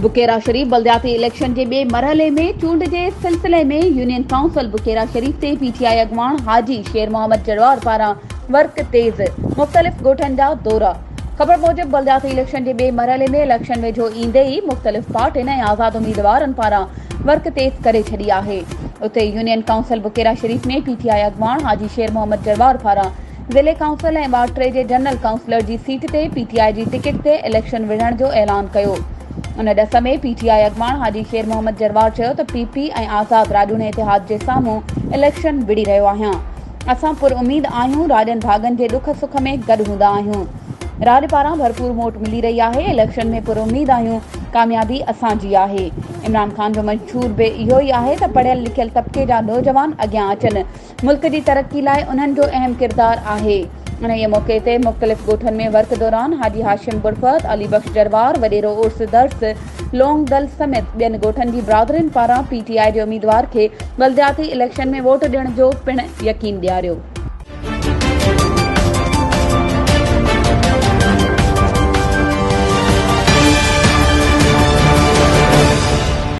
बुकेरा शरीफ बल्दियाती election के बे मरहले में चूंड के सिलसिले में यूनियन काउंसिल बुकेरा शरीफ से पीटीआई अगवान हाजी शेर मोहम्मद जरवार पारा वर्क तेज मुख्तलिफ गोठन जा दौरा। खबर मूजिब बल्दियाती इलेक्शन के बे मरहले में इलेक्शन वेझो ईंदे ही मुख्तलिफ पार्टियुनि ऐं आज़ाद उम्मीदवारनि पारा वर्क तेज करे छड़ी आहे। उते यूनियन काउंसिल बुकेरा शरीफ में पीटीआई अगवान हाजी शेर मोहम्मद जरवार पारा ज़िले काउंसिल ऐं वार्ड 3 जे जनरल काउंसिलर जी सीट ते पीटीआई जी टिकट ते इलेक्शन विढ़ण जो ऐलान कयो। उन ॾस में पीटीआई अगवान हाजी शेर मोहम्मद जरवार चयो त पीपी ऐं आज़ाद राजूने इतिहाद जे साम्हूं इलेक्शन विढ़ी रहियो आहियां। असां पुर उम्मीद आहियूं, राजन भागन जे दुख सुख में गॾु हूंदा आहियूं। राज पारां भरपूर वोट मिली रही आहे। इलेक्शन में पुर उम्मीद आहियूं, कामयाबी असांजी आहे। इमरान खान जो मंशूर बि इहो ई आहे त पढ़ियल लिखियल तबिके जा नौजवान अॻियां अचनि। मुल्क जी तरक़ी लाइ उन्हनि जो अहम किरदार आहे। उन मौके ते मुख़्तलिफ़ गोठन में वर्क दौरान हाजी हाशिम बुरफत, अली बख्श जरवार, वडेरो उर्स दर्स, लोंग दल समेत ॿियनि गोठन जी बिरादरियुनि पारां पीटीआई जे उम्मीदवार खे बल्दियाती इलेक्शन में वोट ॾियण जो पिण यकीन ॾियारियो।